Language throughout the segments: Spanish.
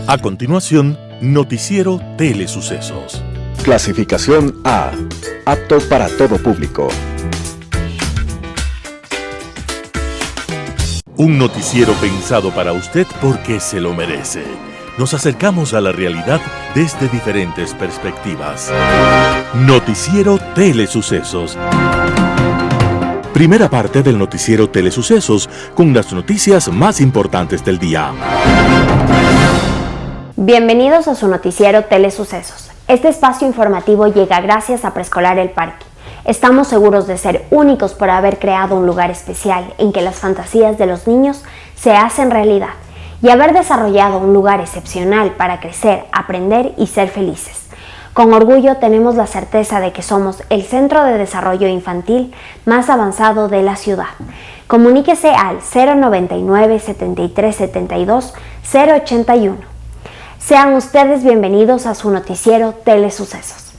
A continuación, Noticiero Telesucesos. Clasificación A. Apto para todo público. Un noticiero pensado para usted porque se lo merece. Nos acercamos a la realidad desde diferentes perspectivas. Noticiero Telesucesos. Primera parte del Noticiero Telesucesos con las noticias más importantes del día. Bienvenidos a su Noticiero Telesucesos. Este espacio informativo llega gracias a Preescolar El Parque. Estamos seguros de ser únicos por haber creado un lugar especial en que las fantasías de los niños se hacen realidad y haber desarrollado un lugar excepcional para crecer, aprender y ser felices. Con orgullo tenemos la certeza de que somos el centro de desarrollo infantil más avanzado de la ciudad. Comuníquese al 099 73 72 081. Sean ustedes bienvenidos a su Noticiero Telesucesos.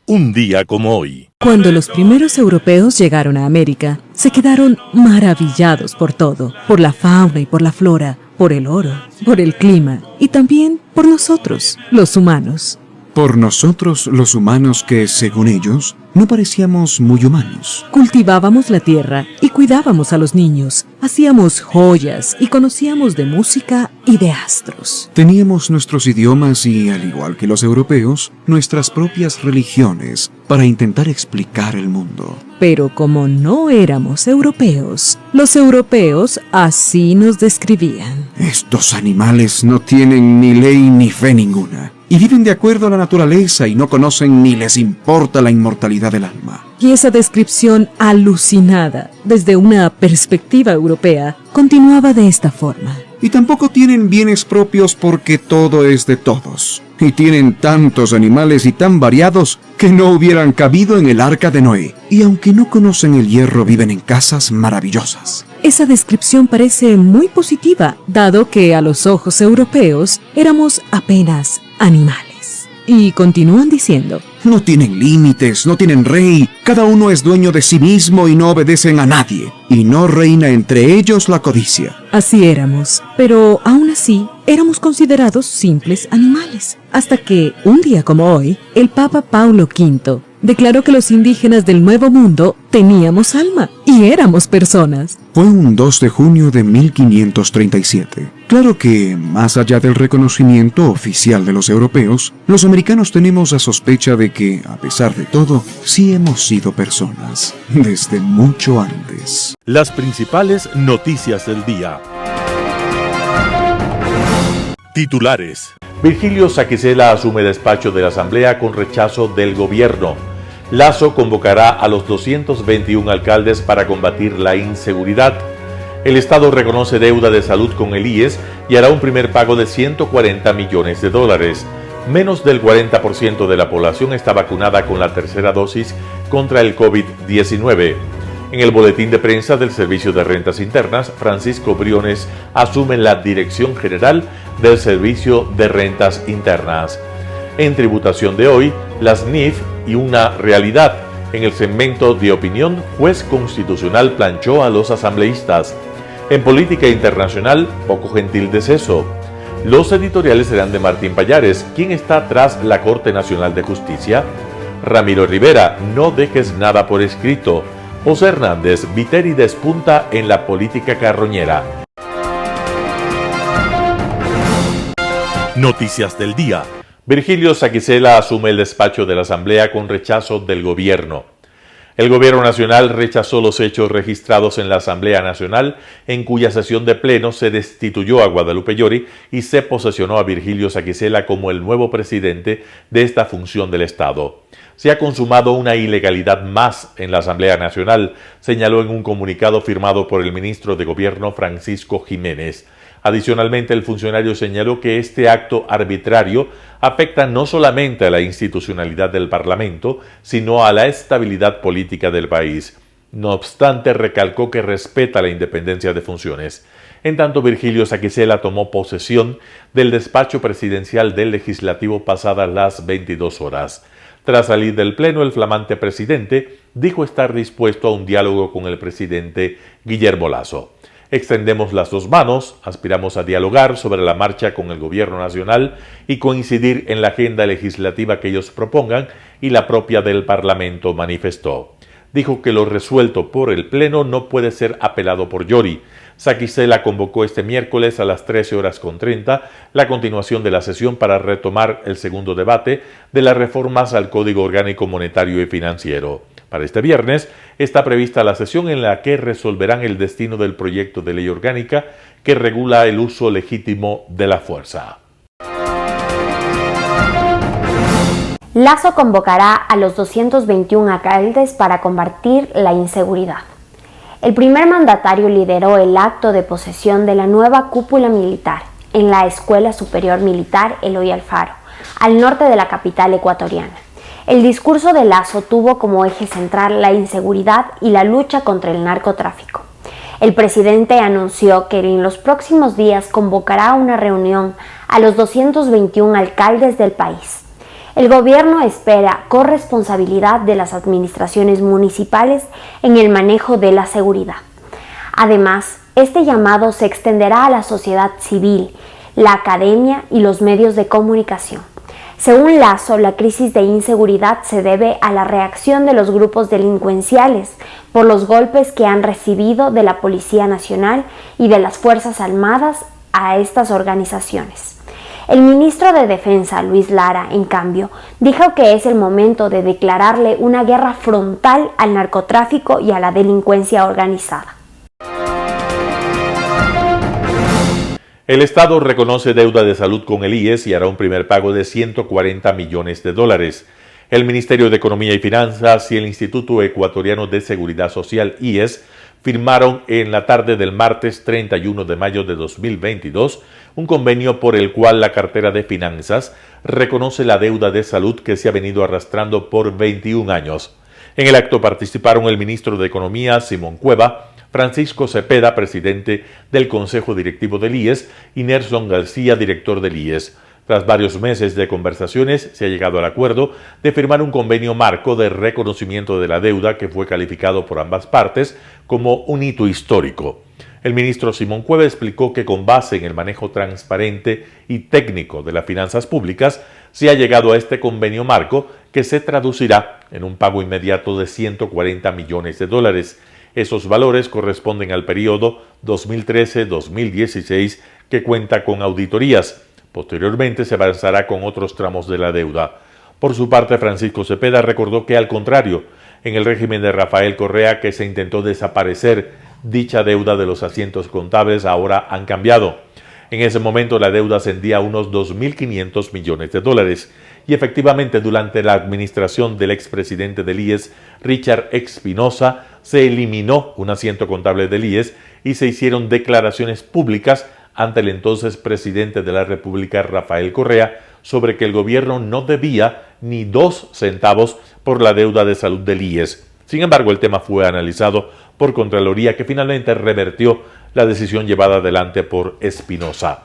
Un día como hoy. Cuando los primeros europeos llegaron a América, se quedaron maravillados por todo, por la fauna y por la flora, por el oro, por el clima y también por nosotros, los humanos. Por nosotros los humanos que, según ellos, no parecíamos muy humanos. Cultivábamos la tierra y cuidábamos a los niños, hacíamos joyas y conocíamos de música y de astros. Teníamos nuestros idiomas y, al igual que los europeos, nuestras propias religiones para intentar explicar el mundo. Pero como no éramos europeos, los europeos así nos describían. Estos animales no tienen ni ley ni fe ninguna. Y viven de acuerdo a la naturaleza y no conocen ni les importa la inmortalidad del alma. Y esa descripción alucinada, desde una perspectiva europea, continuaba de esta forma. Y tampoco tienen bienes propios porque todo es de todos. Y tienen tantos animales y tan variados que no hubieran cabido en el arca de Noé. Y aunque no conocen el hierro, viven en casas maravillosas. Esa descripción parece muy positiva, dado que a los ojos europeos éramos apenas animales. Y continúan diciendo: no tienen límites, no tienen rey, cada uno es dueño de sí mismo y no obedecen a nadie, y no reina entre ellos la codicia. Así éramos, pero aún así éramos considerados simples animales, hasta que, un día como hoy, el Papa Paulo V declaró que los indígenas del Nuevo Mundo teníamos alma y éramos personas. Fue un 2 de junio de 1537. Claro que, más allá del reconocimiento oficial de los europeos, los americanos tenemos la sospecha de que, a pesar de todo, sí hemos sido personas, desde mucho antes. Las principales noticias del día. Titulares. Virgilio Saquicela asume despacho de la Asamblea con rechazo del gobierno. Lasso convocará a los 221 alcaldes para combatir la inseguridad. El Estado reconoce deuda de salud con el IES y hará un primer pago de $140 millones. Menos del 40% de la población está vacunada con la tercera dosis contra el COVID-19. En el boletín de prensa del Servicio de Rentas Internas, Francisco Briones asume la dirección general del Servicio de Rentas Internas. En tributación de hoy, las NIF y una realidad. En el segmento de opinión, juez constitucional planchó a los asambleístas. En política internacional, poco gentil deceso. Los editoriales serán de Martín Pallares. ¿Quién está tras la Corte Nacional de Justicia? Ramiro Rivera, no dejes nada por escrito. José Hernández, Viteri despunta en la política carroñera. Noticias del día. Virgilio Saquicela asume el despacho de la Asamblea con rechazo del gobierno. El Gobierno Nacional rechazó los hechos registrados en la Asamblea Nacional, en cuya sesión de pleno se destituyó a Guadalupe Llori y se posesionó a Virgilio Saquicela como el nuevo presidente de esta función del Estado. Se ha consumado una ilegalidad más en la Asamblea Nacional, señaló en un comunicado firmado por el ministro de Gobierno Francisco Jiménez. Adicionalmente, el funcionario señaló que este acto arbitrario afecta no solamente a la institucionalidad del Parlamento, sino a la estabilidad política del país. No obstante, recalcó que respeta la independencia de funciones. En tanto, Virgilio Saquicela tomó posesión del despacho presidencial del Legislativo pasadas las 22 horas. Tras salir del Pleno, el flamante presidente dijo estar dispuesto a un diálogo con el presidente Guillermo Lasso. Extendemos las dos manos, aspiramos a dialogar sobre la marcha con el gobierno nacional y coincidir en la agenda legislativa que ellos propongan y la propia del Parlamento, manifestó. Dijo que lo resuelto por el Pleno no puede ser apelado por Yori. Saquicela convocó este miércoles a las 13:30 la continuación de la sesión para retomar el segundo debate de las reformas al Código Orgánico Monetario y Financiero. Para este viernes está prevista la sesión en la que resolverán el destino del proyecto de ley orgánica que regula el uso legítimo de la fuerza. Lazo convocará a los 221 alcaldes para combatir la inseguridad. El primer mandatario lideró el acto de posesión de la nueva cúpula militar en la Escuela Superior Militar Eloy Alfaro, al norte de la capital ecuatoriana. El discurso de Lazo tuvo como eje central la inseguridad y la lucha contra el narcotráfico. El presidente anunció que en los próximos días convocará una reunión a los 221 alcaldes del país. El gobierno espera corresponsabilidad de las administraciones municipales en el manejo de la seguridad. Además, este llamado se extenderá a la sociedad civil, la academia y los medios de comunicación. Según Lazo, la crisis de inseguridad se debe a la reacción de los grupos delincuenciales por los golpes que han recibido de la Policía Nacional y de las Fuerzas Armadas a estas organizaciones. El ministro de Defensa, Luis Lara, en cambio, dijo que es el momento de declararle una guerra frontal al narcotráfico y a la delincuencia organizada. El Estado reconoce deuda de salud con el IES y hará un primer pago de $140 millones. El Ministerio de Economía y Finanzas y el Instituto Ecuatoriano de Seguridad Social, IES, firmaron en la tarde del martes 31 de mayo de 2022 un convenio por el cual la cartera de finanzas reconoce la deuda de salud que se ha venido arrastrando por 21 años. En el acto participaron el ministro de Economía, Simón Cueva, Francisco Cepeda, presidente del Consejo Directivo del IES, y Nelson García, director del IES. Tras varios meses de conversaciones, se ha llegado al acuerdo de firmar un convenio marco de reconocimiento de la deuda que fue calificado por ambas partes como un hito histórico. El ministro Simón Cueva explicó que con base en el manejo transparente y técnico de las finanzas públicas, se ha llegado a este convenio marco que se traducirá en un pago inmediato de $140 millones. Esos valores corresponden al periodo 2013-2016 que cuenta con auditorías. Posteriormente se avanzará con otros tramos de la deuda. Por su parte, Francisco Cepeda recordó que, al contrario, en el régimen de Rafael Correa, que se intentó desaparecer dicha deuda de los asientos contables, ahora han cambiado. En ese momento la deuda ascendía a unos $2.500 millones. Y efectivamente, durante la administración del expresidente del IES, Richard Espinosa, se eliminó un asiento contable del IES y se hicieron declaraciones públicas ante el entonces presidente de la República, Rafael Correa, sobre que el gobierno no debía ni 2 centavos por la deuda de salud del IES. Sin embargo, el tema fue analizado por Contraloría, que finalmente revertió la decisión llevada adelante por Espinosa.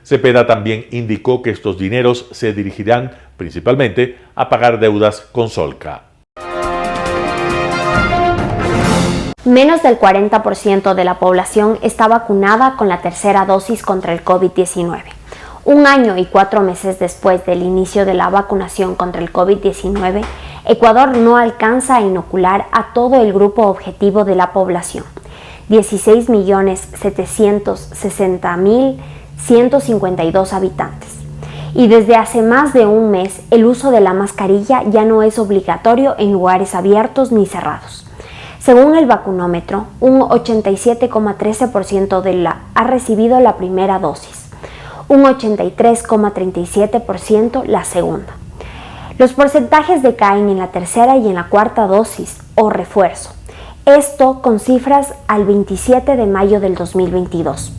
Cepeda también indicó que estos dineros se dirigirán principalmente a pagar deudas con Solca. Menos del 40% de la población está vacunada con la tercera dosis contra el COVID-19. 1 año y 4 meses después del inicio de la vacunación contra el COVID-19, Ecuador no alcanza a inocular a todo el grupo objetivo de la población, 16.760.152 habitantes. Y desde hace más de un mes, el uso de la mascarilla ya no es obligatorio en lugares abiertos ni cerrados. Según el vacunómetro, un 87,13% ha recibido la primera dosis, un 83,37% la segunda. Los porcentajes decaen en la tercera y en la cuarta dosis o refuerzo. Esto con cifras al 27 de mayo del 2022.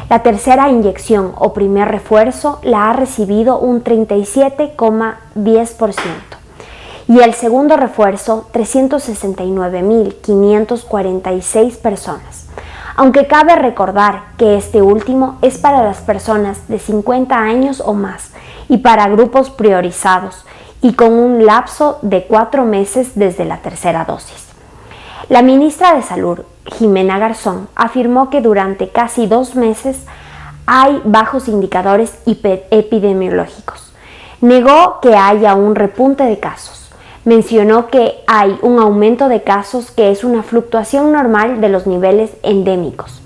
La tercera inyección o primer refuerzo la ha recibido un 37,10%. Y el segundo refuerzo, 369.546 personas. Aunque cabe recordar que este último es para las personas de 50 años o más y para grupos priorizados y con un lapso de 4 meses desde la tercera dosis. La ministra de Salud, Jimena Garzón, afirmó que durante casi 2 meses hay bajos indicadores epidemiológicos. Negó que haya un repunte de casos. Mencionó que hay un aumento de casos que es una fluctuación normal de los niveles endémicos.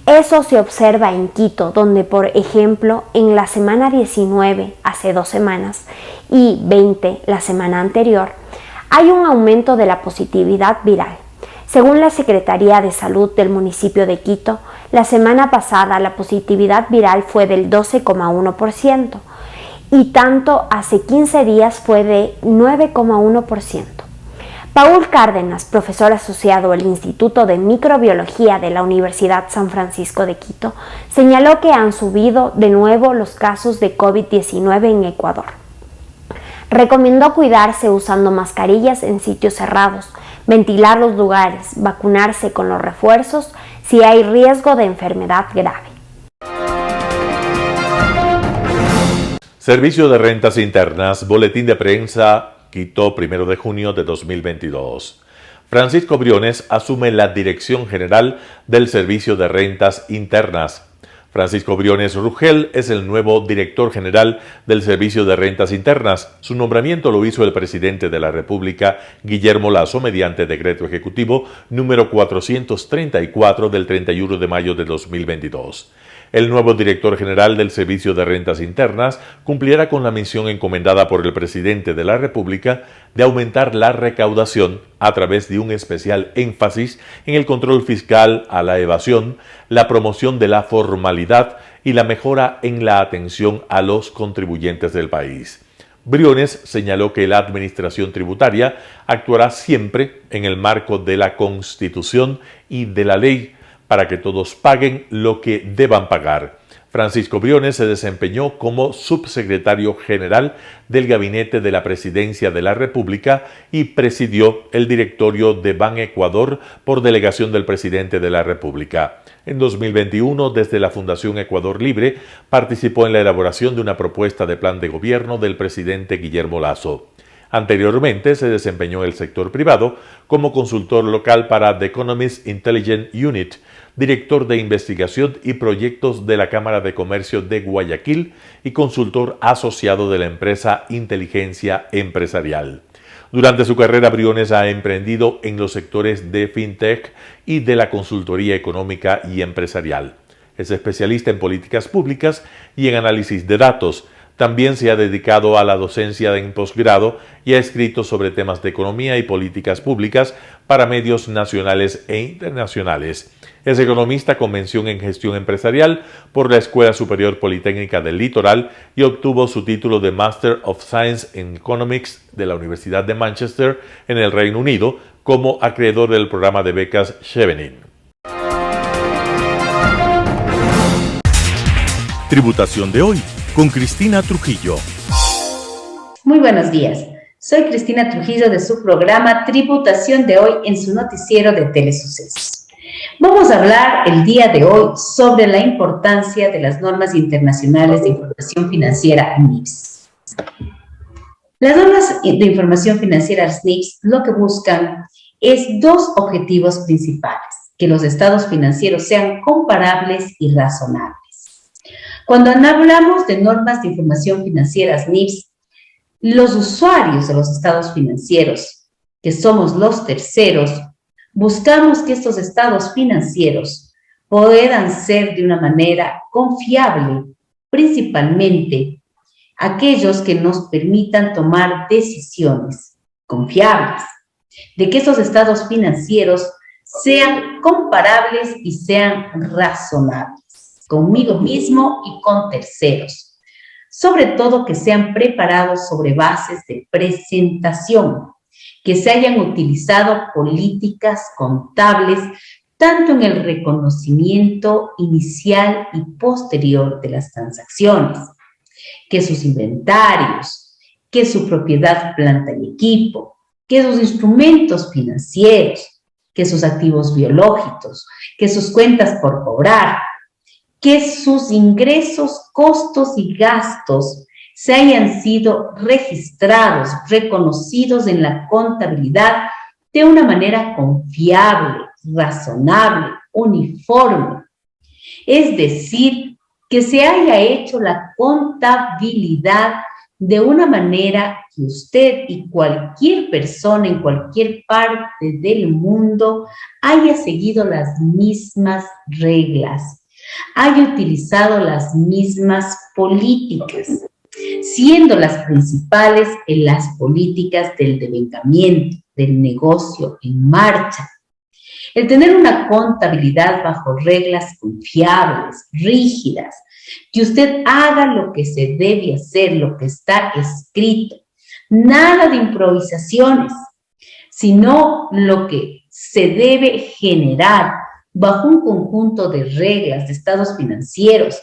Eso se observa en Quito, donde, por ejemplo, en la semana 19, hace 2 semanas, y 20, la semana anterior, hay un aumento de la positividad viral. Según la Secretaría de Salud del municipio de Quito, la semana pasada la positividad viral fue del 12,1% y tanto hace 15 días fue de 9,1%. Paul Cárdenas, profesor asociado al Instituto de Microbiología de la Universidad San Francisco de Quito, señaló que han subido de nuevo los casos de COVID-19 en Ecuador. Recomendó cuidarse usando mascarillas en sitios cerrados, ventilar los lugares, vacunarse con los refuerzos si hay riesgo de enfermedad grave. Servicio de Rentas Internas, Boletín de Prensa, Quito, 1 de junio de 2022. Francisco Briones asume la dirección general del Servicio de Rentas Internas. Francisco Briones Rugel es el nuevo director general del Servicio de Rentas Internas. Su nombramiento lo hizo el presidente de la República, Guillermo Lasso, mediante decreto ejecutivo número 434 del 31 de mayo de 2022. El nuevo director general del Servicio de Rentas Internas cumplirá con la misión encomendada por el presidente de la República de aumentar la recaudación a través de un especial énfasis en el control fiscal a la evasión, la promoción de la formalidad y la mejora en la atención a los contribuyentes del país. Briones señaló que la administración tributaria actuará siempre en el marco de la Constitución y de la ley, para que todos paguen lo que deban pagar. Francisco Briones se desempeñó como subsecretario general del Gabinete de la Presidencia de la República y presidió el directorio de Ban Ecuador por delegación del presidente de la República. En 2021, desde la Fundación Ecuador Libre, participó en la elaboración de una propuesta de plan de gobierno del presidente Guillermo Lasso. Anteriormente se desempeñó en el sector privado como consultor local para The Economist Intelligence Unit, director de investigación y proyectos de la Cámara de Comercio de Guayaquil y consultor asociado de la empresa Inteligencia Empresarial. Durante su carrera, Briones ha emprendido en los sectores de fintech y de la consultoría económica y empresarial. Es especialista en políticas públicas y en análisis de datos. También se ha dedicado a la docencia en posgrado y ha escrito sobre temas de economía y políticas públicas para medios nacionales e internacionales. Es economista con mención en gestión empresarial por la Escuela Superior Politécnica del Litoral y obtuvo su título de Master of Science in Economics de la Universidad de Manchester en el Reino Unido como acreedor del programa de becas Chevening. Tributación de hoy, con Cristina Trujillo. Muy buenos días. Soy Cristina Trujillo de su programa Tributación de hoy en su noticiero de Telesucesos. Vamos a hablar el día de hoy sobre la importancia de las normas internacionales de información financiera NIPS. Las normas de información financiera NIPS lo que buscan es 2 objetivos principales: que los estados financieros sean comparables y razonables. Cuando hablamos de normas de información financieras NIPS, los usuarios de los estados financieros, que somos los terceros, buscamos que estos estados financieros puedan ser de una manera confiable, principalmente aquellos que nos permitan tomar decisiones confiables, de que estos estados financieros sean comparables y sean razonables conmigo mismo y con terceros. Sobre todo que sean preparados sobre bases de presentación, que se hayan utilizado políticas contables tanto en el reconocimiento inicial y posterior de las transacciones, que sus inventarios, que su propiedad, planta y equipo, que sus instrumentos financieros, que sus activos biológicos, que sus cuentas por cobrar, que sus ingresos, costos y gastos se hayan sido registrados, reconocidos en la contabilidad de una manera confiable, razonable, uniforme. Es decir, que se haya hecho la contabilidad de una manera que usted y cualquier persona en cualquier parte del mundo haya seguido las mismas reglas, haya utilizado las mismas políticas, siendo las principales en las políticas del devengamiento, del negocio en marcha. El tener una contabilidad bajo reglas confiables, rígidas, que usted haga lo que se debe hacer, lo que está escrito. Nada de improvisaciones, sino lo que se debe generar bajo un conjunto de reglas, de estados financieros,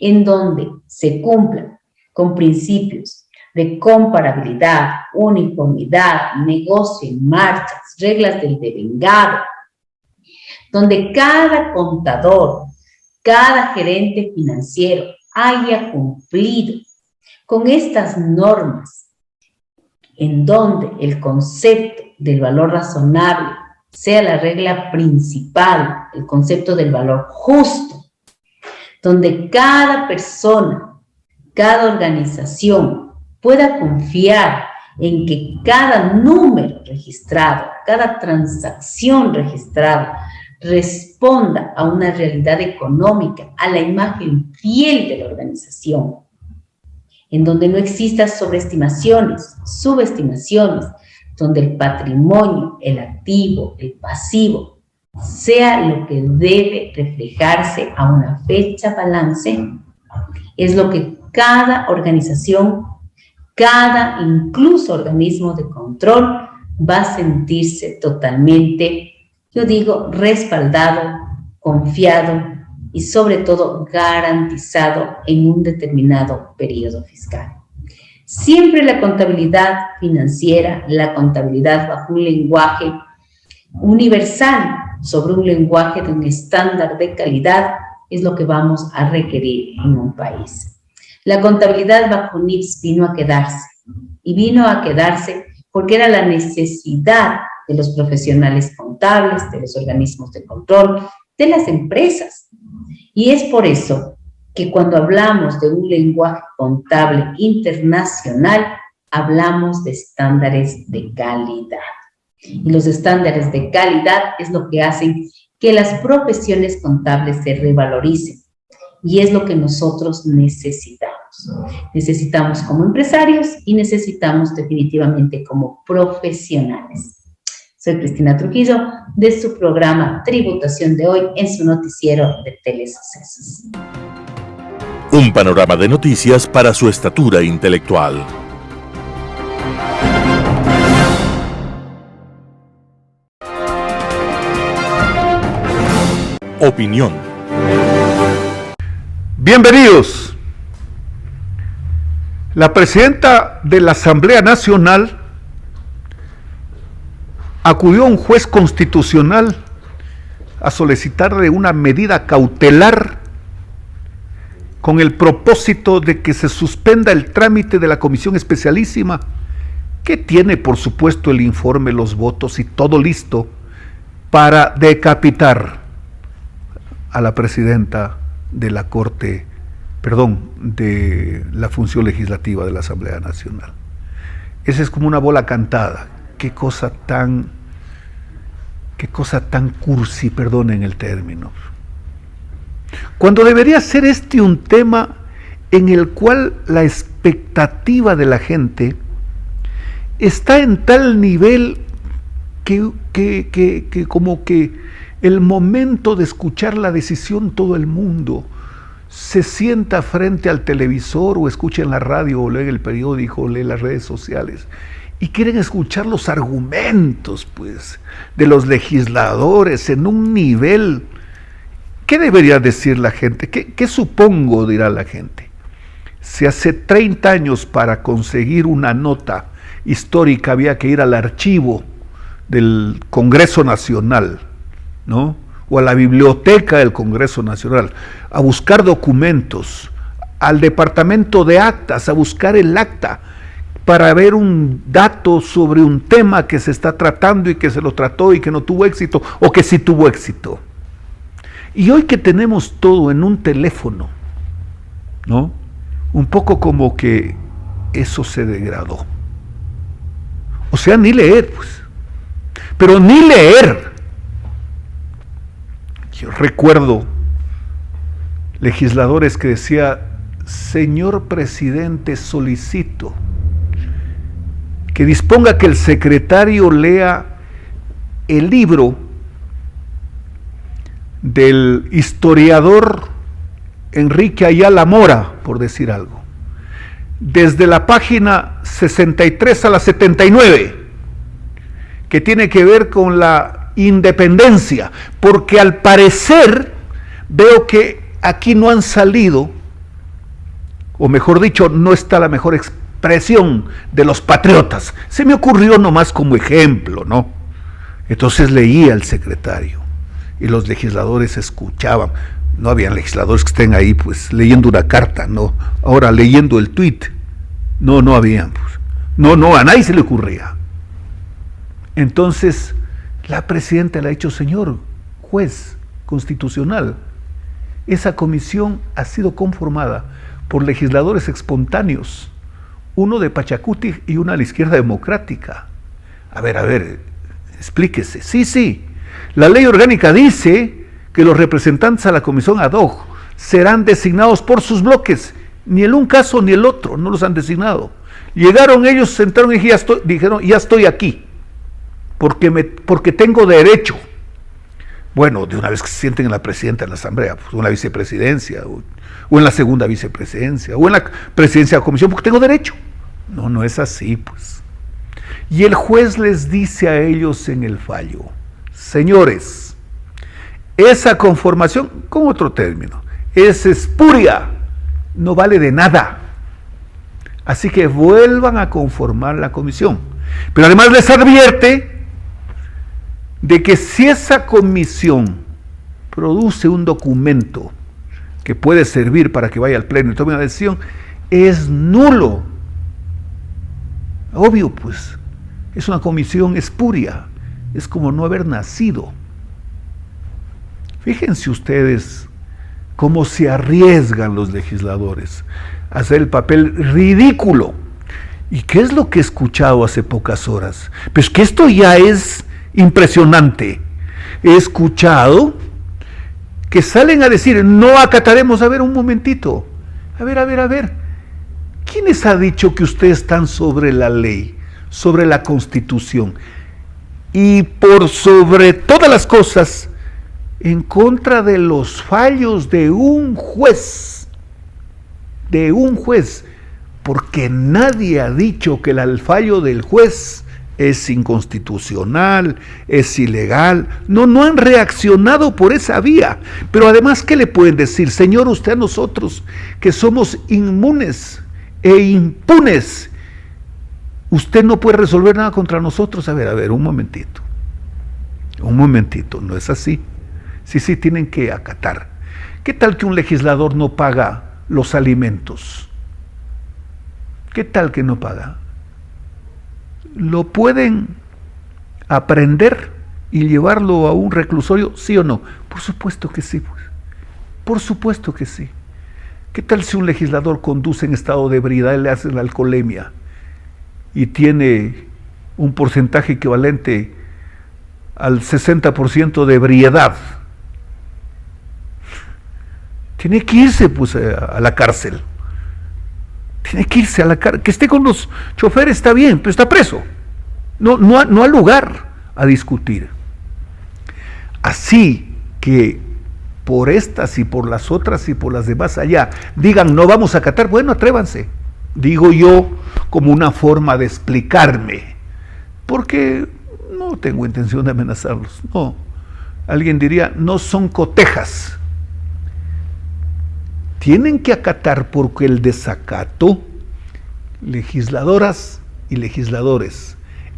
en donde se cumplan con principios de comparabilidad, uniformidad, negocio en marcha, reglas del devengado, donde cada contador, cada gerente financiero haya cumplido con estas normas, en donde el concepto del valor razonable sea la regla principal, el concepto del valor justo, donde cada persona, cada organización pueda confiar en que cada número registrado, cada transacción registrada, responda a una realidad económica, a la imagen fiel de la organización, en donde no existan sobreestimaciones, subestimaciones, donde el patrimonio, el activo, el pasivo, sea lo que debe reflejarse a una fecha balance, es lo que cada organización, cada incluso organismo de control va a sentirse totalmente, yo digo, respaldado, confiado y sobre todo garantizado en un determinado periodo fiscal. Siempre la contabilidad financiera, la contabilidad bajo un lenguaje universal, sobre un lenguaje de un estándar de calidad, es lo que vamos a requerir en un país. La contabilidad bajo NIPS vino a quedarse, y vino a quedarse porque era la necesidad de los profesionales contables, de los organismos de control, de las empresas. Y es por eso que cuando hablamos de un lenguaje contable internacional, hablamos de estándares de calidad. Y los estándares de calidad es lo que hacen que las profesiones contables se revaloricen. Y es lo que nosotros necesitamos. Necesitamos como empresarios y necesitamos definitivamente como profesionales. Soy Cristina Trujillo, de su programa Tributación de Hoy en su noticiero de Telesucesos. Un panorama de noticias para su estatura intelectual. Opinión. Bienvenidos. La presidenta de la Asamblea Nacional acudió a un juez constitucional a solicitarle una medida cautelar con el propósito de que se suspenda el trámite de la comisión especialísima, que tiene por supuesto el informe, los votos y todo listo para decapitar a la presidenta de la Corte, de la función legislativa de la Asamblea Nacional. Esa es como una bola cantada. Qué cosa tan cursi, perdonen el término. Cuando debería ser un tema en el cual la expectativa de la gente está en tal nivel que como que el momento de escuchar la decisión todo el mundo se sienta frente al televisor o escucha en la radio o lee el periódico o lee las redes sociales y quieren escuchar los argumentos pues de los legisladores en un nivel. ¿Qué debería decir la gente? ¿Qué supongo dirá la gente? Si hace 30 años para conseguir una nota histórica había que ir al archivo del Congreso Nacional, ¿no? O a la biblioteca del Congreso Nacional, a buscar documentos, al departamento de actas, a buscar el acta, para ver un dato sobre un tema que se está tratando y que se lo trató y que no tuvo éxito o que sí tuvo éxito. Y hoy que tenemos todo en un teléfono, ¿no? Un poco como que eso se degradó. O sea, ni leer, pues. Pero ni leer. Yo recuerdo legisladores que decía: señor presidente, solicito que disponga que el secretario lea el libro del historiador Enrique Ayala Mora, por decir algo, desde la página 63 a la 79, que tiene que ver con la independencia, porque al parecer veo que aquí no han salido, o mejor dicho, no está la mejor expresión de los patriotas. Se me ocurrió nomás como ejemplo, ¿no? Entonces leía al secretario y los legisladores escuchaban. No habían legisladores que estén ahí pues leyendo una carta, no. Ahora leyendo el tuit, no habían, pues. No, a nadie se le ocurría. Entonces la presidenta le ha dicho: señor juez constitucional, esa comisión ha sido conformada por legisladores espontáneos, uno de Pachacuti y una a la Izquierda Democrática. A ver, explíquese. Sí, la ley orgánica dice que los representantes a la comisión ad hoc serán designados por sus bloques, ni el un caso ni el otro, no los han designado. Llegaron ellos, sentaron y dijeron: ya estoy aquí, porque tengo derecho. Bueno, de una vez que se sienten en la presidenta de la Asamblea, pues en la vicepresidencia, o en la segunda vicepresidencia, o en la presidencia de la comisión, porque tengo derecho. No es así, pues. Y el juez les dice a ellos en el fallo: señores, esa conformación, con otro término, es espuria, no vale de nada. Así que vuelvan a conformar la comisión. Pero además les advierte de que si esa comisión produce un documento que puede servir para que vaya al pleno y tome una decisión, es nulo. Obvio, pues, es una comisión espuria, es como no haber nacido. Fíjense ustedes cómo se arriesgan los legisladores a hacer el papel ridículo. ¿Y qué es lo que he escuchado hace pocas horas? Pues que esto ya es impresionante. He escuchado que salen a decir: no acataremos. A ver, un momentito. A ver. ¿Quiénes ha dicho que ustedes están sobre la ley, sobre la Constitución? Y por sobre todas las cosas, en contra de los fallos de un juez, porque nadie ha dicho que el fallo del juez es inconstitucional, es ilegal. No han reaccionado por esa vía. Pero además, ¿qué le pueden decir? Señor, usted a nosotros, que somos inmunes e impunes, usted no puede resolver nada contra nosotros. A ver, un momentito, no es así. Sí, tienen que acatar. ¿Qué tal que un legislador no paga los alimentos? ¿Qué tal que no paga? ¿Lo pueden aprender y llevarlo a un reclusorio, sí o no? Por supuesto que sí, pues. Por supuesto que sí. ¿Qué tal si un legislador conduce en estado de ebriedad y le hacen la alcoholemia y tiene un porcentaje equivalente al 60% de ebriedad? Tiene que irse pues a la cárcel. Tiene que irse a la cárcel. Que esté con los choferes está bien, pero está preso. No ha lugar a discutir. Así que por estas y por las otras y por las demás allá digan: no vamos a acatar. Bueno, atrévanse. Digo yo como una forma de explicarme, porque no tengo intención de amenazarlos. No. Alguien diría: no son cotejas. Tienen que acatar, porque el desacato, legisladoras y legisladores,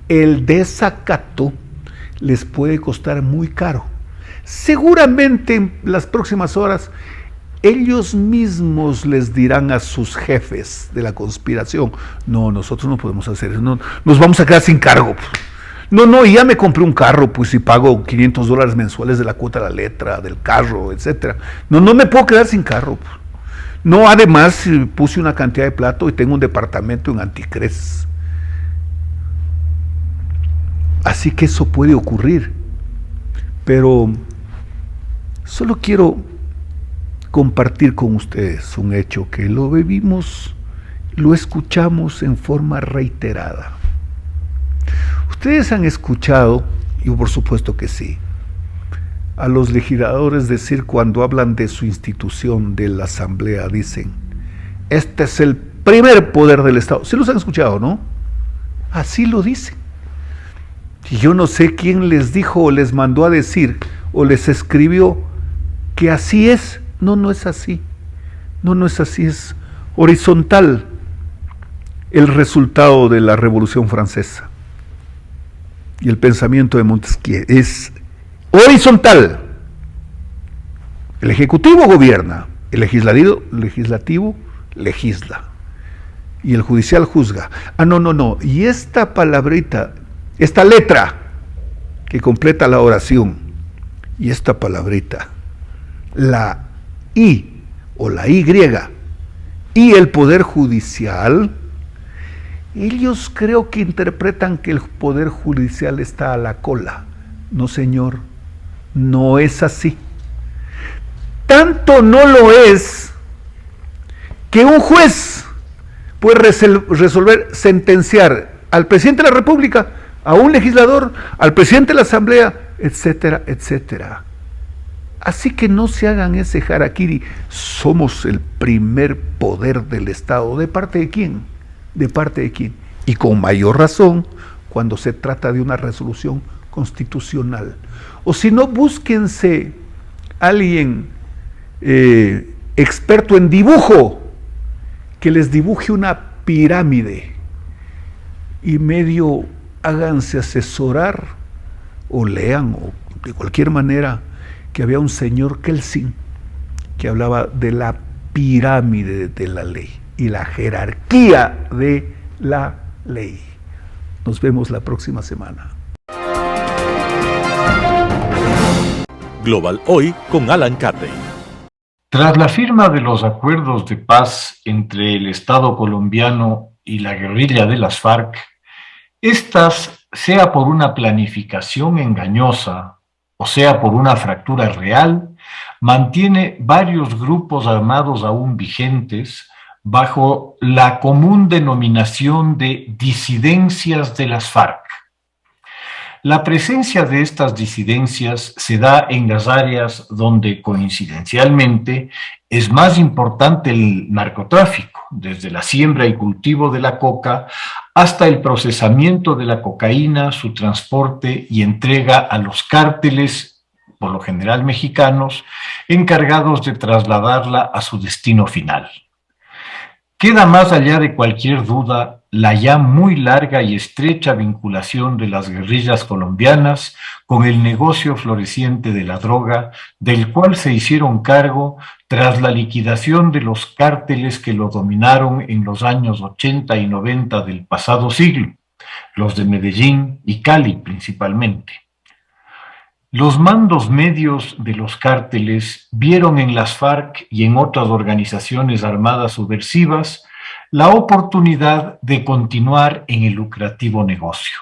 el desacato les puede costar muy caro. Seguramente en las próximas horas ellos mismos les dirán a sus jefes de la conspiración, no, nosotros no podemos hacer eso, no, nos vamos a quedar sin cargo. No, y ya me compré un carro, pues, y pago $500 mensuales de la cuota de la letra, del carro, etcétera. No me puedo quedar sin carro. No, además, puse una cantidad de plata y tengo un departamento en Anticres. Así que eso puede ocurrir. Pero solo quiero compartir con ustedes un hecho que lo vivimos, lo escuchamos en forma reiterada. Ustedes han escuchado, yo por supuesto que sí, a los legisladores decir cuando hablan de su institución, de la Asamblea, dicen, este es el primer poder del Estado. ¿Sí los han escuchado, no? Así lo dicen. Y yo no sé quién les dijo o les mandó a decir o les escribió que así es. No es así. No es así, es horizontal el resultado de la Revolución Francesa. Y el pensamiento de Montesquieu es horizontal. El Ejecutivo gobierna, el legislativo legisla y el judicial juzga. No. Y esta palabrita, esta letra que completa la oración, y esta palabrita, la I o la Y, y el Poder Judicial, ellos creo que interpretan que el Poder Judicial está a la cola. No, señor, no es así. Tanto no lo es que un juez puede resolver, sentenciar al presidente de la República, a un legislador, al presidente de la Asamblea, etcétera, etcétera. Así que no se hagan ese harakiri. Somos el primer poder del Estado. ¿De parte de quién? ¿De parte de quién? Y con mayor razón cuando se trata de una resolución constitucional. O si no, búsquense alguien experto en dibujo que les dibuje una pirámide y medio háganse asesorar o lean o de cualquier manera que había un señor Kelsen que hablaba de la pirámide de la ley y la jerarquía de la ley. Nos vemos la próxima semana. Global Hoy con Alan Carney. Tras la firma de los acuerdos de paz entre el Estado colombiano y la guerrilla de las FARC, estas, sea por una planificación engañosa o sea por una fractura real, mantiene varios grupos armados aún vigentes bajo la común denominación de disidencias de las FARC. La presencia de estas disidencias se da en las áreas donde, coincidencialmente, es más importante el narcotráfico, desde la siembra y cultivo de la coca hasta el procesamiento de la cocaína, su transporte y entrega a los cárteles, por lo general mexicanos, encargados de trasladarla a su destino final. Queda más allá de cualquier duda la ya muy larga y estrecha vinculación de las guerrillas colombianas con el negocio floreciente de la droga, del cual se hicieron cargo tras la liquidación de los cárteles que lo dominaron en los años 80 y 90 del pasado siglo, los de Medellín y Cali principalmente. Los mandos medios de los cárteles vieron en las FARC y en otras organizaciones armadas subversivas la oportunidad de continuar en el lucrativo negocio.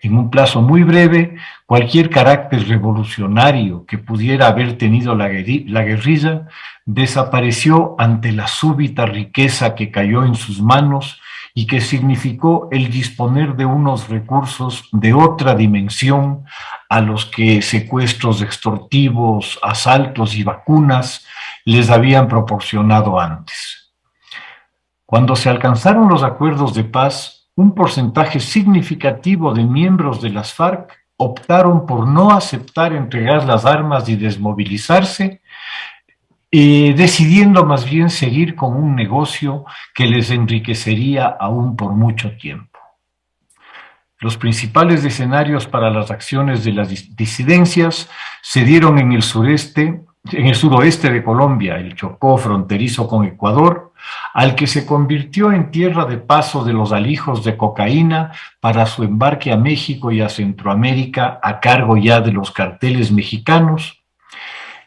En un plazo muy breve, cualquier carácter revolucionario que pudiera haber tenido la guerrilla desapareció ante la súbita riqueza que cayó en sus manos y que significó el disponer de unos recursos de otra dimensión a los que secuestros extortivos, asaltos y vacunas les habían proporcionado antes. Cuando se alcanzaron los acuerdos de paz, un porcentaje significativo de miembros de las FARC optaron por no aceptar entregar las armas y desmovilizarse, decidiendo más bien seguir con un negocio que les enriquecería aún por mucho tiempo. Los principales escenarios para las acciones de las disidencias se dieron en el sureste, en el suroeste de Colombia, el Chocó fronterizo con Ecuador, al que se convirtió en tierra de paso de los alijos de cocaína para su embarque a México y a Centroamérica a cargo ya de los carteles mexicanos,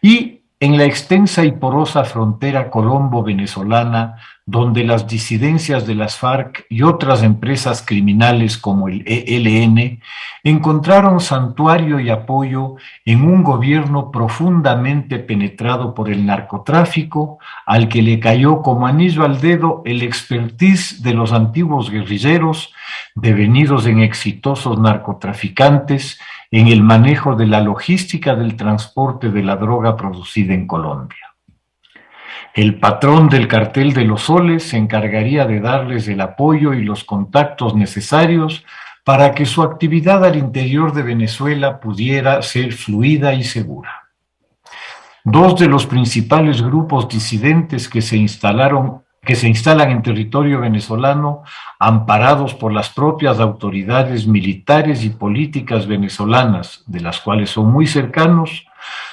y en la extensa y porosa frontera colombo-venezolana, donde las disidencias de las FARC y otras empresas criminales como el ELN encontraron santuario y apoyo en un gobierno profundamente penetrado por el narcotráfico, al que le cayó como anillo al dedo el expertise de los antiguos guerrilleros, devenidos en exitosos narcotraficantes, en el manejo de la logística del transporte de la droga producida en Colombia. El patrón del cartel de los soles se encargaría de darles el apoyo y los contactos necesarios para que su actividad al interior de Venezuela pudiera ser fluida y segura. Dos de los principales grupos disidentes que se instalan en territorio venezolano, amparados por las propias autoridades militares y políticas venezolanas, de las cuales son muy cercanos,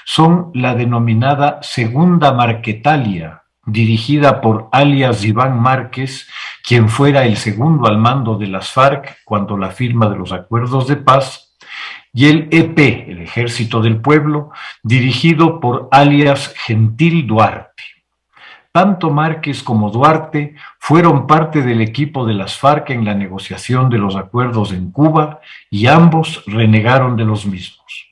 son la denominada Segunda Marquetalia, dirigida por alias Iván Márquez, quien fuera el segundo al mando de las FARC cuando la firma de los acuerdos de paz, y el EP, el Ejército del Pueblo, dirigido por alias Gentil Duarte. Tanto Márquez como Duarte fueron parte del equipo de las FARC en la negociación de los acuerdos en Cuba y ambos renegaron de los mismos.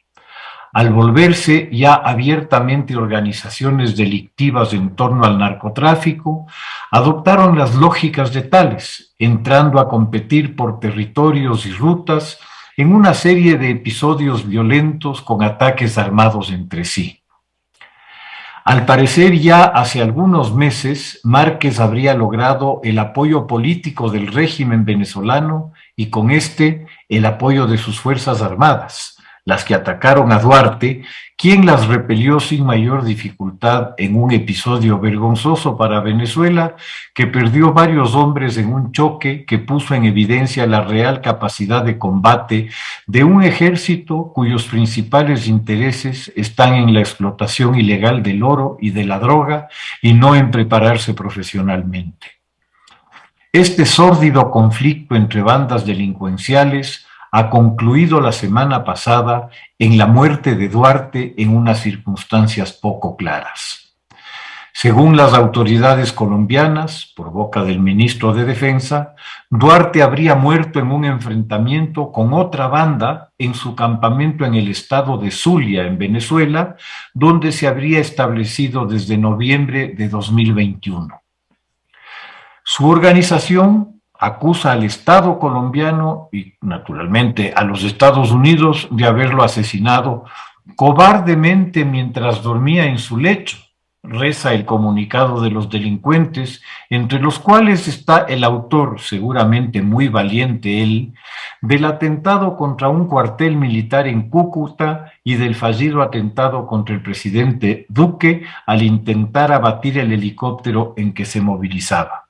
Al volverse ya abiertamente organizaciones delictivas en torno al narcotráfico, adoptaron las lógicas de tales, entrando a competir por territorios y rutas en una serie de episodios violentos con ataques armados entre sí. Al parecer ya hace algunos meses, Márquez habría logrado el apoyo político del régimen venezolano y con este el apoyo de sus fuerzas armadas, las que atacaron a Duarte, quien las repelió sin mayor dificultad en un episodio vergonzoso para Venezuela, que perdió varios hombres en un choque que puso en evidencia la real capacidad de combate de un ejército cuyos principales intereses están en la explotación ilegal del oro y de la droga y no en prepararse profesionalmente. Este sórdido conflicto entre bandas delincuenciales ha concluido la semana pasada en la muerte de Duarte en unas circunstancias poco claras. Según las autoridades colombianas, por boca del ministro de Defensa, Duarte habría muerto en un enfrentamiento con otra banda en su campamento en el estado de Zulia, en Venezuela, donde se habría establecido desde noviembre de 2021. Su organización acusa al Estado colombiano y, naturalmente, a los Estados Unidos de haberlo asesinado cobardemente mientras dormía en su lecho, reza el comunicado de los delincuentes, entre los cuales está el autor, seguramente muy valiente él, del atentado contra un cuartel militar en Cúcuta y del fallido atentado contra el presidente Duque al intentar abatir el helicóptero en que se movilizaba.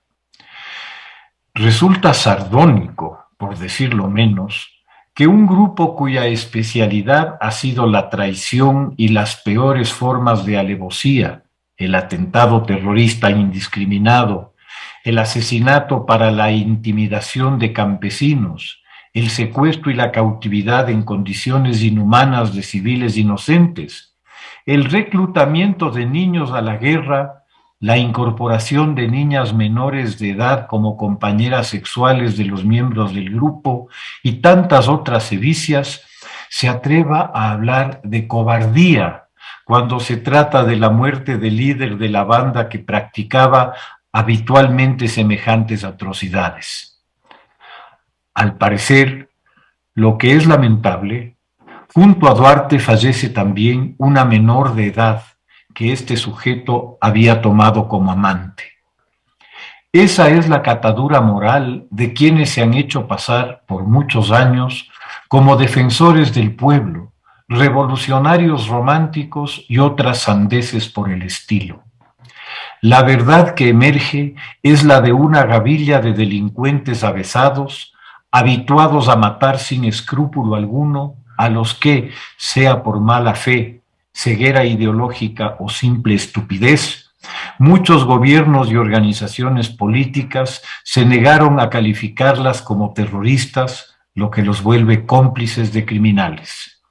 Resulta sardónico, por decirlo menos, que un grupo cuya especialidad ha sido la traición y las peores formas de alevosía, el atentado terrorista indiscriminado, el asesinato para la intimidación de campesinos, el secuestro y la cautividad en condiciones inhumanas de civiles inocentes, el reclutamiento de niños a la guerra, la incorporación de niñas menores de edad como compañeras sexuales de los miembros del grupo y tantas otras sevicias, se atreva a hablar de cobardía cuando se trata de la muerte del líder de la banda que practicaba habitualmente semejantes atrocidades. Al parecer, lo que es lamentable, junto a Duarte fallece también una menor de edad que este sujeto había tomado como amante. Esa es la catadura moral de quienes se han hecho pasar por muchos años como defensores del pueblo, revolucionarios románticos y otras sandeces por el estilo. La verdad que emerge es la de una gavilla de delincuentes avesados, habituados a matar sin escrúpulo alguno a los que, sea por mala fe, ceguera ideológica o simple estupidez, muchos gobiernos y organizaciones políticas se negaron a calificarlas como terroristas, lo que los vuelve cómplices de criminales.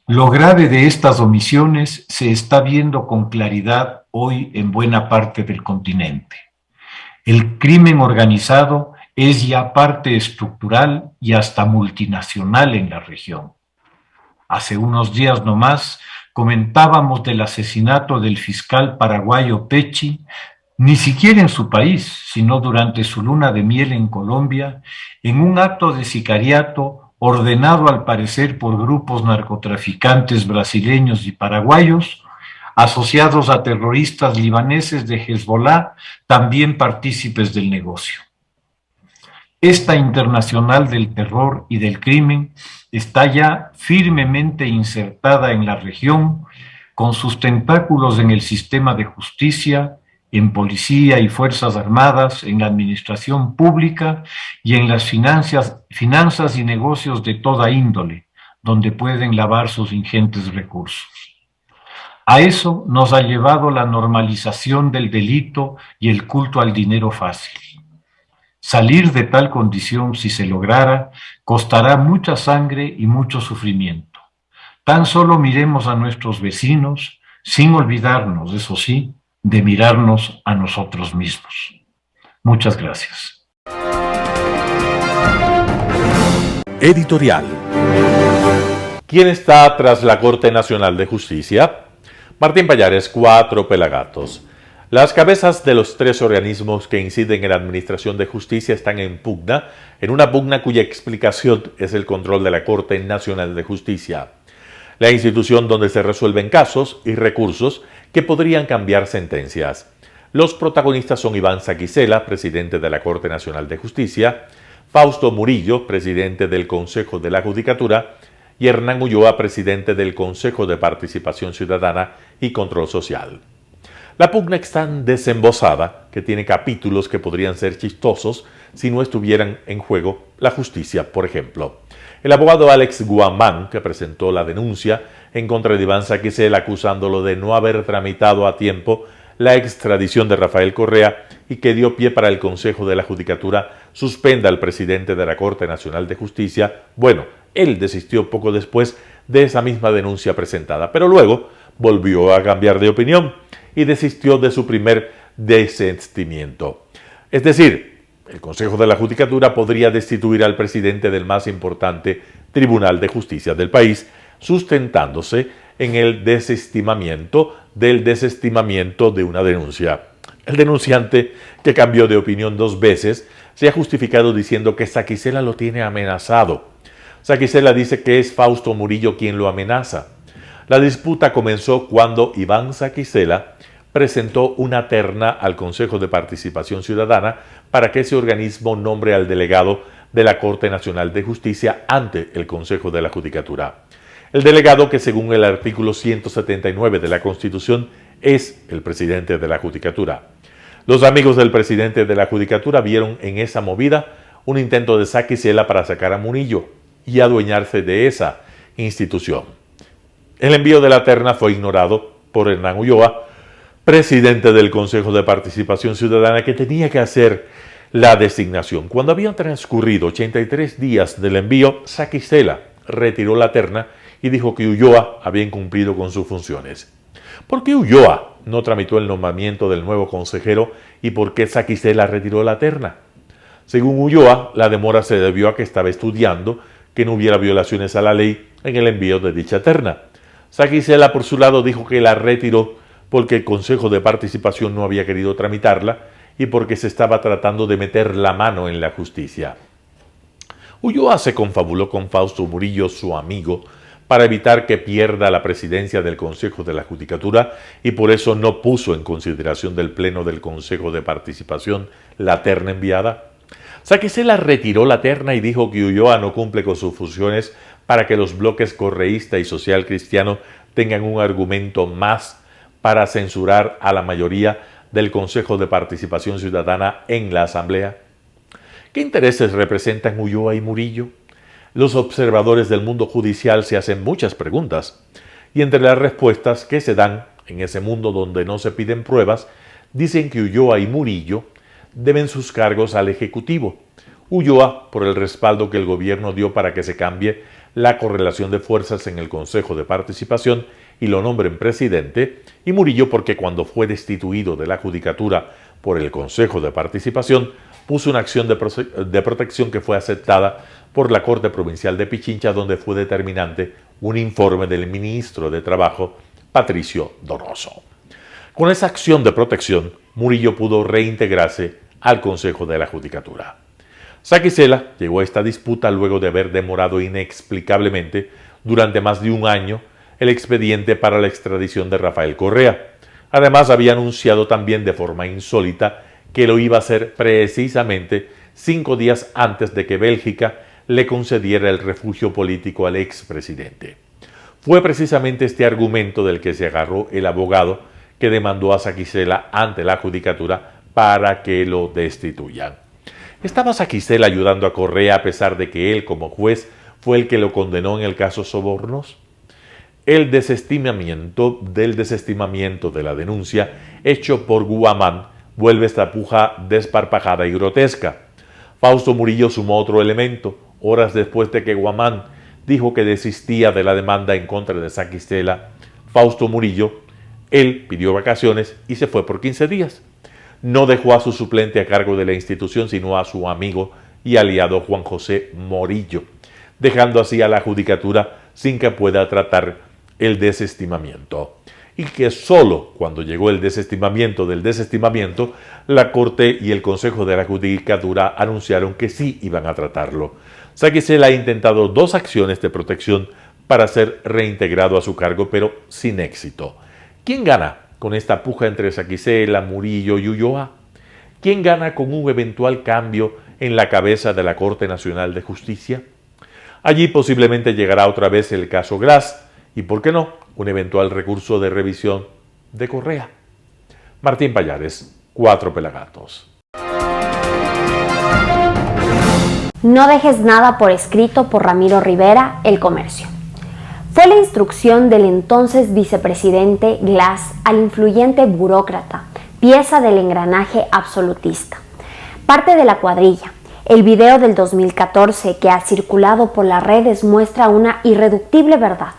Lo grave de estas omisiones se está viendo con claridad hoy en buena parte del continente. El crimen organizado es ya parte estructural y hasta multinacional en la región. Hace unos días nomás comentábamos del asesinato del fiscal paraguayo Pecci, ni siquiera en su país, sino durante su luna de miel en Colombia, en un acto de sicariato ordenado al parecer por grupos narcotraficantes brasileños y paraguayos, asociados a terroristas libaneses de Hezbollah, también partícipes del negocio. Esta internacional del terror y del crimen está ya firmemente insertada en la región, con sus tentáculos en el sistema de justicia, en policía y fuerzas armadas, en la administración pública y en las finanzas y negocios de toda índole, donde pueden lavar sus ingentes recursos. A eso nos ha llevado la normalización del delito y el culto al dinero fácil. Salir de tal condición, si se lograra, costará mucha sangre y mucho sufrimiento. Tan solo miremos a nuestros vecinos, sin olvidarnos, eso sí, de mirarnos a nosotros mismos. Muchas gracias. Editorial. ¿Quién está tras la Corte Nacional de Justicia? Martín Pallares, 4 Pelagatos. Las cabezas de los 3 organismos que inciden en la administración de justicia están en una pugna cuya explicación es el control de la Corte Nacional de Justicia, la institución donde se resuelven casos y recursos que podrían cambiar sentencias. Los protagonistas son Iván Saquicela, presidente de la Corte Nacional de Justicia, Fausto Murillo, presidente del Consejo de la Judicatura, y Hernán Ulloa, presidente del Consejo de Participación Ciudadana y Control Social. La pugna es tan desembosada que tiene capítulos que podrían ser chistosos si no estuvieran en juego la justicia, por ejemplo. El abogado Alex Guamán, que presentó la denuncia en contra de Iván Saquicela acusándolo de no haber tramitado a tiempo la extradición de Rafael Correa y que dio pie para el Consejo de la Judicatura suspenda al presidente de la Corte Nacional de Justicia, bueno, él desistió poco después de esa misma denuncia presentada, pero luego volvió a cambiar de opinión y desistió de su primer desistimiento. Es decir, el Consejo de la Judicatura podría destituir al presidente del más importante Tribunal de Justicia del país, sustentándose en el desestimamiento de una denuncia. El denunciante, que cambió de opinión 2 veces, se ha justificado diciendo que Saquicela lo tiene amenazado. Saquicela dice que es Fausto Murillo quien lo amenaza. La disputa comenzó cuando Iván Saquicela presentó una terna al Consejo de Participación Ciudadana para que ese organismo nombre al delegado de la Corte Nacional de Justicia ante el Consejo de la Judicatura. El delegado, que según el artículo 179 de la Constitución es el presidente de la Judicatura. Los amigos del presidente de la Judicatura vieron en esa movida un intento de Saquicela para sacar a Murillo y adueñarse de esa institución. El envío de la terna fue ignorado por Hernán Ulloa, presidente del Consejo de Participación Ciudadana, que tenía que hacer la designación. Cuando habían transcurrido 83 días del envío, Saquicela retiró la terna y dijo que Ulloa había incumplido con sus funciones. ¿Por qué Ulloa no tramitó el nombramiento del nuevo consejero y por qué Saquicela retiró la terna? Según Ulloa, la demora se debió a que estaba estudiando que no hubiera violaciones a la ley en el envío de dicha terna. Saquicela, por su lado, dijo que la retiró porque el Consejo de Participación no había querido tramitarla y porque se estaba tratando de meter la mano en la justicia. Ulloa se confabuló con Fausto Murillo, su amigo, para evitar que pierda la presidencia del Consejo de la Judicatura y por eso no puso en consideración del Pleno del Consejo de Participación la terna enviada. Saquicela retiró la terna y dijo que Ulloa no cumple con sus funciones para que los bloques correísta y social cristiano tengan un argumento más para censurar a la mayoría del Consejo de Participación Ciudadana en la Asamblea. ¿Qué intereses representan Ulloa y Murillo? Los observadores del mundo judicial se hacen muchas preguntas. Y entre las respuestas que se dan en ese mundo donde no se piden pruebas, dicen que Ulloa y Murillo deben sus cargos al Ejecutivo. Ulloa por el respaldo que el gobierno dio para que se cambie la correlación de fuerzas en el Consejo de Participación y lo nombren presidente, y Murillo porque cuando fue destituido de la judicatura por el Consejo de Participación, puso una acción de protección que fue aceptada por la Corte Provincial de Pichincha, donde fue determinante un informe del ministro de Trabajo, Patricio Donoso. Con esa acción de protección, Murillo pudo reintegrarse al Consejo de la Judicatura. Saquicela llegó a esta disputa luego de haber demorado inexplicablemente durante más de un año el expediente para la extradición de Rafael Correa. Además, había anunciado también de forma insólita que lo iba a hacer precisamente 5 días antes de que Bélgica le concediera el refugio político al expresidente. Fue precisamente este argumento del que se agarró el abogado que demandó a Saquicela ante la judicatura para que lo destituyan. ¿Estaba Saquicela ayudando a Correa a pesar de que él, como juez, fue el que lo condenó en el caso Sobornos? El desestimamiento de la denuncia hecho por Guamán vuelve esta puja desparpajada y grotesca. Fausto Murillo sumó otro elemento, horas después de que Guamán dijo que desistía de la demanda en contra de Saquicela. Fausto Murillo, él pidió vacaciones y se fue por 15 días. No dejó a su suplente a cargo de la institución, sino a su amigo y aliado Juan José Morillo, dejando así a la judicatura sin que pueda tratar el desestimamiento. Y que solo cuando llegó el desestimamiento del desestimamiento, la Corte y el Consejo de la Judicatura anunciaron que sí iban a tratarlo. Saquicela ha intentado 2 acciones de protección para ser reintegrado a su cargo, pero sin éxito. ¿Quién gana con esta puja entre Saquicela, Murillo y Ulloa? ¿Quién gana con un eventual cambio en la cabeza de la Corte Nacional de Justicia? Allí posiblemente llegará otra vez el caso Glass y, ¿por qué no?, un eventual recurso de revisión de Correa. Martín Pallares, 4 Pelagatos. No dejes nada por escrito por Ramiro Rivera, El Comercio. Fue la instrucción del entonces vicepresidente Glass al influyente burócrata, pieza del engranaje absolutista. Parte de la cuadrilla. El video del 2014 que ha circulado por las redes muestra una irreductible verdad.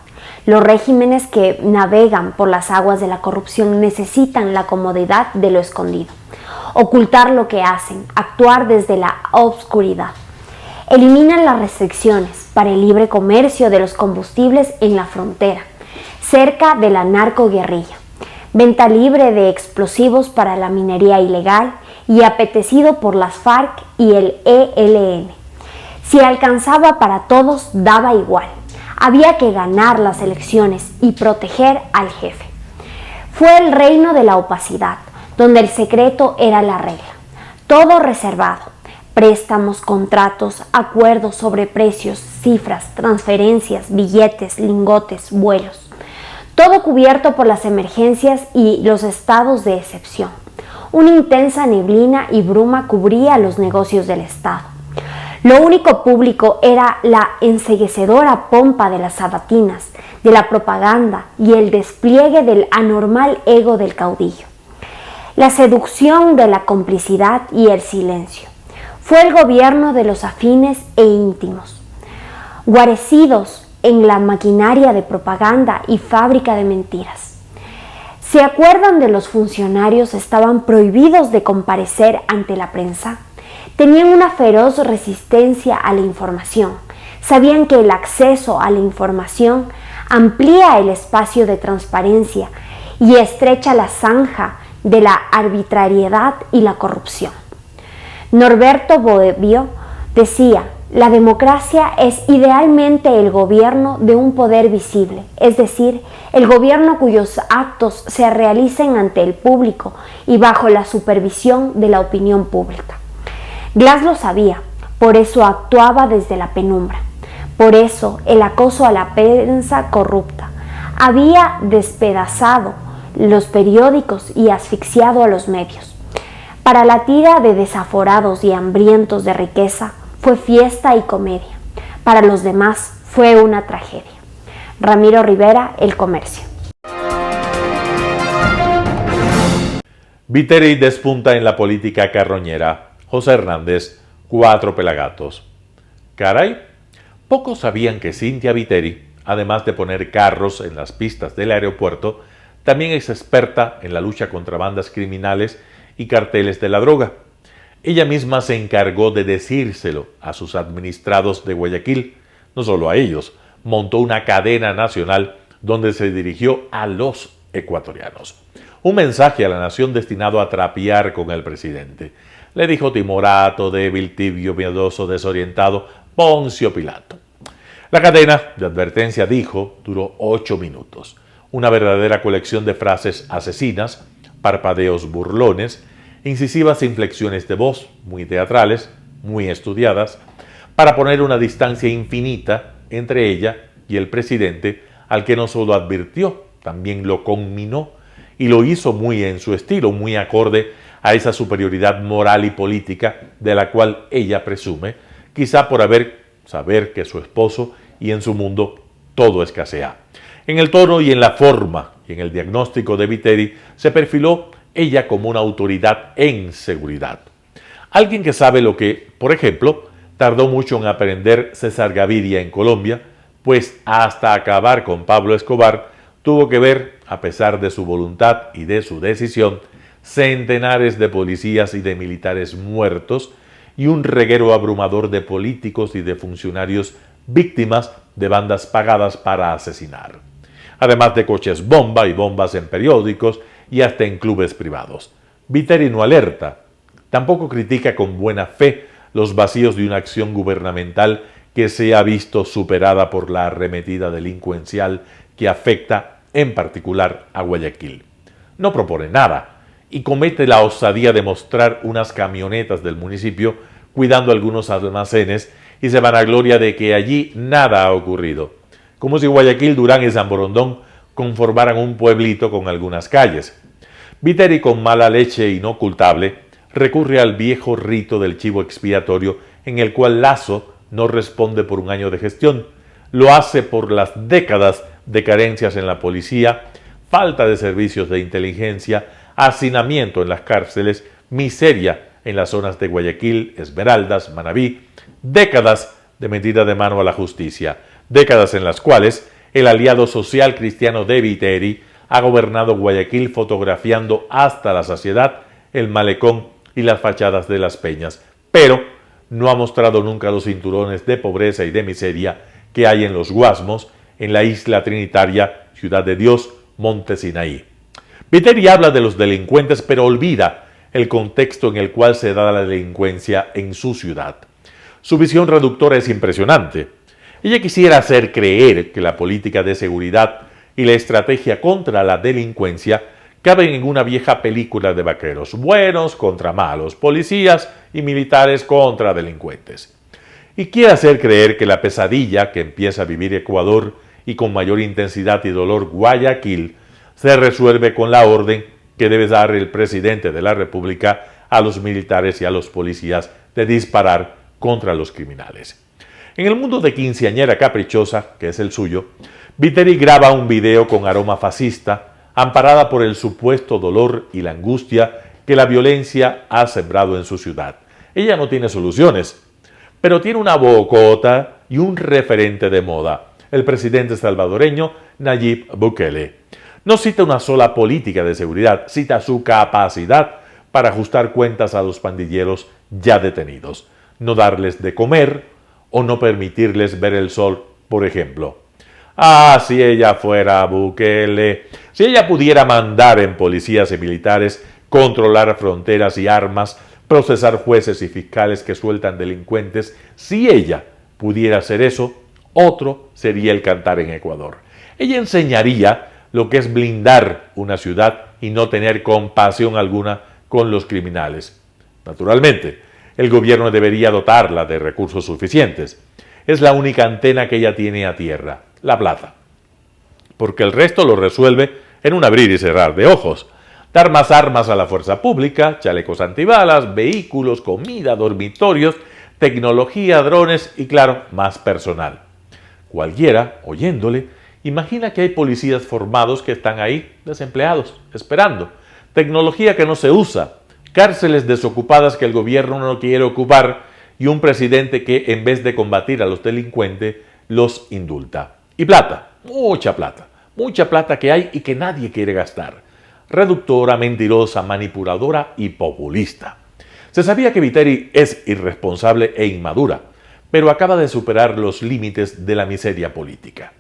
Los regímenes que navegan por las aguas de la corrupción necesitan la comodidad de lo escondido, ocultar lo que hacen, actuar desde la obscuridad. Eliminan las restricciones para el libre comercio de los combustibles en la frontera, cerca de la narcoguerrilla, venta libre de explosivos para la minería ilegal y apetecido por las FARC y el ELN. Si alcanzaba para todos, daba igual. Había que ganar las elecciones y proteger al jefe. Fue el reino de la opacidad, donde el secreto era la regla. Todo reservado. Préstamos, contratos, acuerdos sobre precios, cifras, transferencias, billetes, lingotes, vuelos. Todo cubierto por las emergencias y los estados de excepción. Una intensa neblina y bruma cubría los negocios del Estado. Lo único público era la enceguecedora pompa de las sabatinas, de la propaganda y el despliegue del anormal ego del caudillo. La seducción de la complicidad y el silencio. Fue el gobierno de los afines e íntimos, guarecidos en la maquinaria de propaganda y fábrica de mentiras. ¿Se acuerdan de los funcionarios estaban prohibidos de comparecer ante la prensa? Tenían una feroz resistencia a la información. Sabían que el acceso a la información amplía el espacio de transparencia y estrecha la zanja de la arbitrariedad y la corrupción. Norberto Bobbio decía, la democracia es idealmente el gobierno de un poder visible, es decir, el gobierno cuyos actos se realicen ante el público y bajo la supervisión de la opinión pública. Glass lo sabía, por eso actuaba desde la penumbra. Por eso el acoso a la prensa corrupta había despedazado los periódicos y asfixiado a los medios. Para la tira de desaforados y hambrientos de riqueza fue fiesta y comedia. Para los demás fue una tragedia. Ramiro Rivera, El Comercio. Viteri despunta en la política carroñera. José Hernández, 4 pelagatos. Caray, pocos sabían que Cynthia Viteri, además de poner carros en las pistas del aeropuerto, también es experta en la lucha contra bandas criminales y carteles de la droga. Ella misma se encargó de decírselo a sus administrados de Guayaquil. No solo a ellos, montó una cadena nacional donde se dirigió a los ecuatorianos. Un mensaje a la nación destinado a trapear con el presidente. Le dijo timorato, débil, tibio, miedoso, desorientado, Poncio Pilato. La cadena de advertencia duró 8 minutos. Una verdadera colección de frases asesinas, parpadeos burlones, incisivas inflexiones de voz, muy teatrales, muy estudiadas, para poner una distancia infinita entre ella y el presidente, al que no solo advirtió, también lo conminó, y lo hizo muy en su estilo, muy acorde a esa superioridad moral y política de la cual ella presume, quizá por saber que su esposo y en su mundo todo escasea. En el tono y en la forma y en el diagnóstico de Viteri se perfiló ella como una autoridad en seguridad. Alguien que sabe lo que, por ejemplo, tardó mucho en aprender César Gaviria en Colombia, pues hasta acabar con Pablo Escobar tuvo que ver, a pesar de su voluntad y de su decisión, centenares de policías y de militares muertos y un reguero abrumador de políticos y de funcionarios víctimas de bandas pagadas para asesinar. Además de coches bomba y bombas en periódicos y hasta en clubes privados. Viteri no alerta, tampoco critica con buena fe los vacíos de una acción gubernamental que se ha visto superada por la arremetida delincuencial que afecta en particular a Guayaquil. No propone nada y comete la osadía de mostrar unas camionetas del municipio cuidando algunos almacenes y se vanagloria de que allí nada ha ocurrido, como si Guayaquil, Durán y San Borondón conformaran un pueblito con algunas calles. Viteri, con mala leche inocultable, recurre al viejo rito del chivo expiatorio en el cual Lazo no responde por un año de gestión. Lo hace por las décadas de carencias en la policía, falta de servicios de inteligencia, hacinamiento en las cárceles, miseria en las zonas de Guayaquil, Esmeraldas, Manabí, décadas de metida de mano a la justicia, décadas en las cuales el aliado social cristiano de Viteri ha gobernado Guayaquil fotografiando hasta la saciedad el malecón y las fachadas de las peñas, pero no ha mostrado nunca los cinturones de pobreza y de miseria que hay en los Guasmos, en la isla trinitaria, Ciudad de Dios, Monte Sinaí. Viteri habla de los delincuentes, pero olvida el contexto en el cual se da la delincuencia en su ciudad. Su visión reductora es impresionante. Ella quisiera hacer creer que la política de seguridad y la estrategia contra la delincuencia caben en una vieja película de vaqueros, buenos contra malos, policías y militares contra delincuentes. Y quiere hacer creer que la pesadilla que empieza a vivir Ecuador y con mayor intensidad y dolor Guayaquil se resuelve con la orden que debe dar el presidente de la República a los militares y a los policías de disparar contra los criminales. En el mundo de quinceañera caprichosa, que es el suyo, Viteri graba un video con aroma fascista, amparada por el supuesto dolor y la angustia que la violencia ha sembrado en su ciudad. Ella no tiene soluciones, pero tiene una bocota y un referente de moda, el presidente salvadoreño Nayib Bukele. No cita una sola política de seguridad, cita su capacidad para ajustar cuentas a los pandilleros ya detenidos, no darles de comer o no permitirles ver el sol, por ejemplo. Ah, si ella fuera Bukele, si ella pudiera mandar en policías y militares, controlar fronteras y armas, procesar jueces y fiscales que sueltan delincuentes, si ella pudiera hacer eso, otro sería el cantar en Ecuador. Ella enseñaría lo que es blindar una ciudad y no tener compasión alguna con los criminales. Naturalmente, el gobierno debería dotarla de recursos suficientes. Es la única antena que ella tiene a tierra, la plata. Porque el resto lo resuelve en un abrir y cerrar de ojos. Dar más armas a la fuerza pública, chalecos antibalas, vehículos, comida, dormitorios, tecnología, drones y claro, más personal. Cualquiera, oyéndole, Imagina que hay policías formados que están ahí, desempleados, esperando. Tecnología que no se usa, cárceles desocupadas que el gobierno no quiere ocupar y un presidente que en vez de combatir a los delincuentes, los indulta. Y plata, mucha plata que hay y que nadie quiere gastar. Reductora, mentirosa, manipuladora y populista. Se sabía que Viteri es irresponsable e inmadura, pero acaba de superar los límites de la miseria política.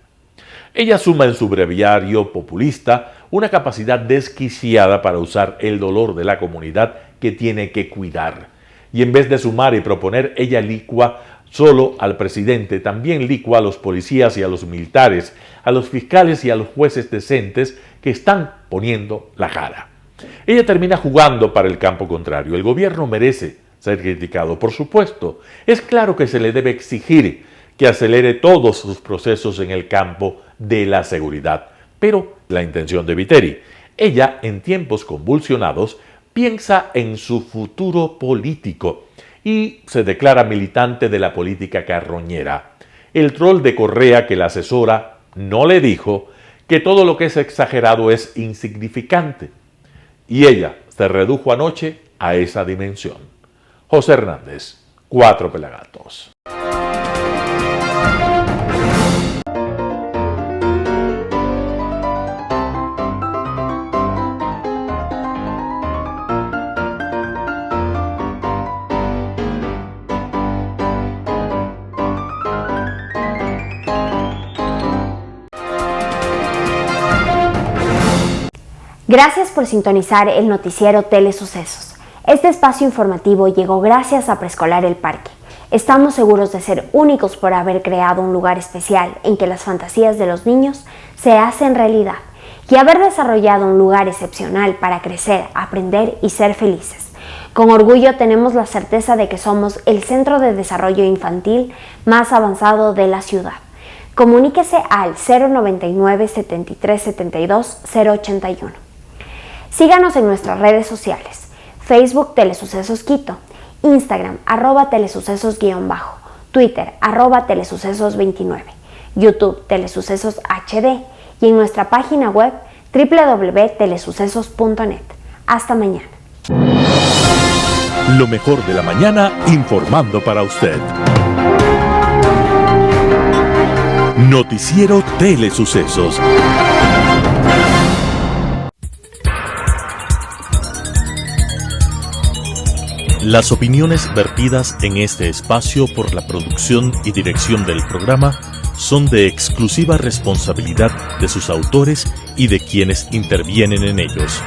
Ella suma en su breviario populista una capacidad desquiciada para usar el dolor de la comunidad que tiene que cuidar. Y en vez de sumar y proponer, ella licua solo al presidente, también licua a los policías y a los militares, a los fiscales y a los jueces decentes que están poniendo la cara. Ella termina jugando para el campo contrario. El gobierno merece ser criticado, por supuesto. Es claro que se le debe exigir que acelere todos sus procesos en el campo de la seguridad. Pero la intención de Viteri, ella en tiempos convulsionados piensa en su futuro político y se declara militante de la política carroñera. El troll de Correa que la asesora no le dijo que todo lo que es exagerado es insignificante. Y ella se redujo anoche a esa dimensión. José Hernández, 4 Pelagatos. Gracias por sintonizar el noticiero Telesucesos. Este espacio informativo llegó gracias a Preescolar El Parque. Estamos seguros de ser únicos por haber creado un lugar especial en que las fantasías de los niños se hacen realidad y haber desarrollado un lugar excepcional para crecer, aprender y ser felices. Con orgullo tenemos la certeza de que somos el centro de desarrollo infantil más avanzado de la ciudad. Comuníquese al 099 73 72 081. Síganos en nuestras redes sociales, Facebook Telesucesos Quito, Instagram @telesucesos_, Twitter @telesucesos29, YouTube Telesucesos HD y en nuestra página web www.telesucesos.net. Hasta mañana. Lo mejor de la mañana informando para usted. Noticiero Telesucesos. Las opiniones vertidas en este espacio por la producción y dirección del programa son de exclusiva responsabilidad de sus autores y de quienes intervienen en ellos.